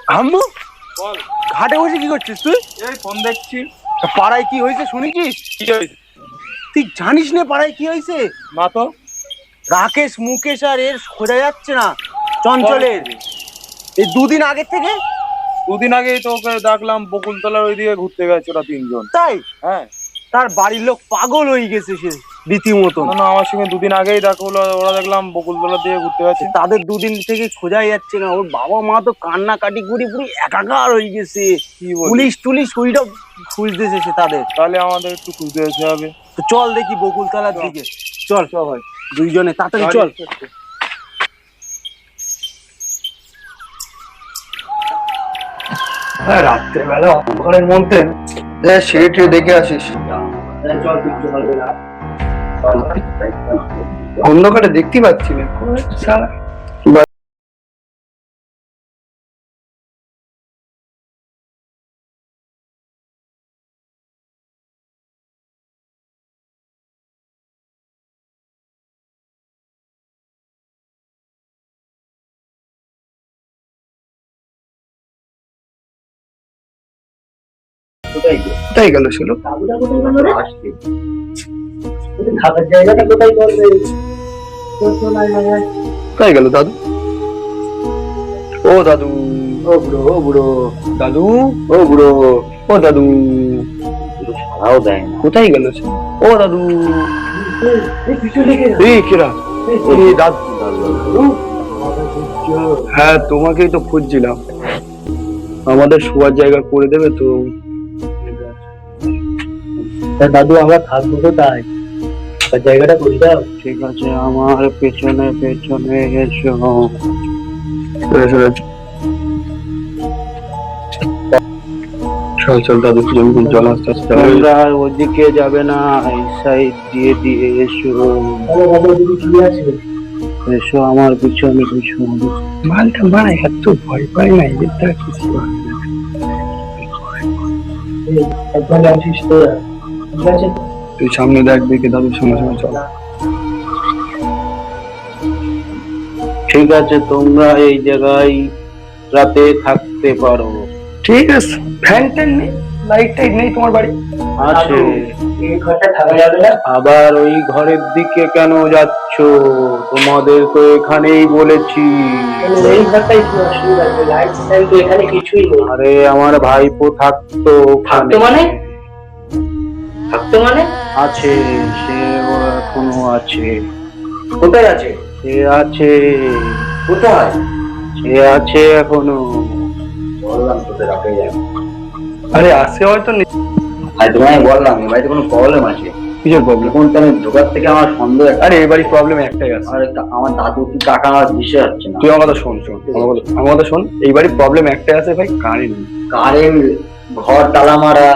আম্মু, বল। ঘাটে বসে কি করছিস তুই? এই ফোন দেখছি। পাড়ায় কি হয়েছে শুনেছিস? কি হয়েছে? তুই জানিস না পাড়ায় কি হয়েছে? না তো। রাকেশ মুকেশ আর এর খোঁজা যাচ্ছে না, চঞ্চলের। এই দুদিন আগের থেকে। দুদিন আগেই তো ওকে দেখলাম বকুলতলার ওইদিকে ঘুরতে গেছে ওরা তিনজন। তাই? হ্যাঁ। তার বাড়ির লোক পাগল হয়ে গেছে সে রীতিমতন। না না, আমার সঙ্গে দুদিন আগেই দেখো ওরা দেখলাম বকুলতলার দিকে ঘুরতে গেছে। তাদের দুদিন থেকে খোঁজাই যাচ্ছে না। ওর বাবা মা তো কান্নাকাটি করে পুরো একাকার হয়ে গেছে। কি বলিস? পুলিশ টুলিশ ওইটা খুঁজতেছে সে তাদের। তাহলে আমাদের একটু খুঁজতে যেতে হবে। তো চল দেখি বকুলতলার দিকে। চল চল ভাই। দুইজনে তাড়াতাড়ি চল। রাত্রেবেলা অন্ধকারের মধ্যে সিঁড়ি দেখে আসিস। অন্ধকারে দেখতে পাচ্ছি না। কোথায় গেল ছিল? থাকার জায়গাটা কোথায় করবে? কোথায় গেল দাদু? ও দাদু, ও বুড়ো, ও বুড়ো, দাদু, ও বুড়ো, ও দাদু, সারাও দেয় না। কোথায় গেল সে? ও দাদু, এই কেরা? এই দাদু। হ্যাঁ, তোমাকেই তো খুঁজছিলাম। আমাদের শোয়ার জায়গা করে দেবে তো? দাদু আমরা থাকবো কোথায়? জায়গাটা করে দাও। ঠিক আছে, আমার পেছনে পেছনে এসো। চল চল দাদু, জমি জল আস্তে আস্তে। তোমরা ওদিকে যাবে না, এই সাইড দিয়ে দিয়ে এসো। এসো আমার পিছনে পিছনে। মালটা বাড়াই, এত ভয় পাই না এদের দ্বারা কিছু হয় না। তুই সামনে দেখ, দেখে দাদুর সঙ্গে সঙ্গে চল। ঠিক আছে, তোমরা এই জায়গায় রাতে থাকতে পারো। ঠিক আছে। ফ্যান ট্যান নেই, লাইট টাইট নেই তোমার বাড়ি? আছে। এই ঘরটা থাকা যাবে না? আবার ওই ঘরের দিকে কেন যাচ্ছ? তোমাদের তো এখানেই বলেছি। এই ঘরটাই কি অসুবিধা আছে? লাইট ফাইট তো এখানে কিছুই নেই। আরে আমার ভাইপো থাকতো থাকতো মানে? থাকতো মানে? আছে, সে ও এখনো আছে। কোথায় আছে? সে আছে। কোথায়? সে আছে এখনো। বললাম তোদের রাখে যাবে। আরে আসে হয়তো। আর তোমায় বললাম এই বাড়িতে কোনো প্রবলেম আছে। কিসের প্রবলেম? এখন তো আমি ঢোকার থেকে আমার সন্দেহ। আরে এই বাড়ির প্রবলেম একটাই আছে। আর আমার দাদু কি টাকা আমার বিশ্বাস হচ্ছে না। তুই আমার কথা শোন শোন, আমার কথা শোন। এই বাড়ির প্রবলেম একটাই আছে ভাই, কারেন্ট। কারেন্ট, ঘর তালা মারা।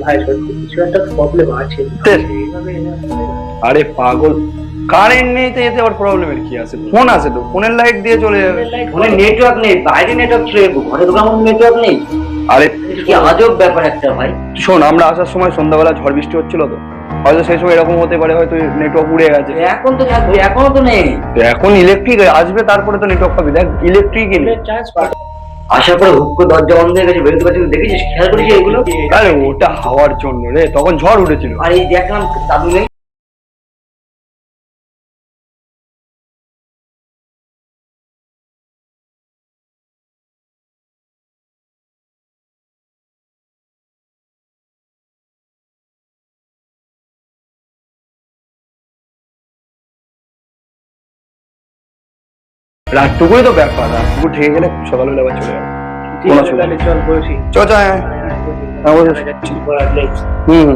ভাই সত্যি কিছু একটা প্রবলেম আছে। আরে পাগল, কারেন্ট নেই তো এতে আবার প্রবলেমের কি আছে? ফোন আছে তো, ফোনের লাইট দিয়ে চলে যাবে। ফোনে নেটওয়ার্ক নেই, বাইরে নেটওয়ার্ক ছিল, ঘরে ঢোকার মতো নেটওয়ার্ক নেই। আরে কি আজব ব্যাপার একটা ভাই। শোন, আমরা আসার সময় সন্ধ্যাবেলা ঝড় বৃষ্টি হচ্ছিল তো, হয়তো সেই সময় এরকম হতে পারে, হয়তো নেটওয়ার্ক উড়ে গেছে। এখন তো থাকবে, এখনো তো নেই। এখন ইলেকট্রিক আসবে, তারপরে তো নেটওয়ার্ক পাবি। দেখ ইলেকট্রিক আসার পরে হুক করে দরজা বন্ধ হয়ে গেছে, বেরোতে পারছি না। দেখেছিস, খেয়াল করেছিস এগুলো? আরে ওটা হাওয়ার জন্য রে, তখন ঝড় উঠেছিল। আর এই দেখলাম দাদু নেই। রাতটুকুই তো ব্যাপার, রাতটুকু ঠেকে গেলে সকালবেলা আবার চলে যাবে। চল বসি। চ চ, হ্যাঁ হুম।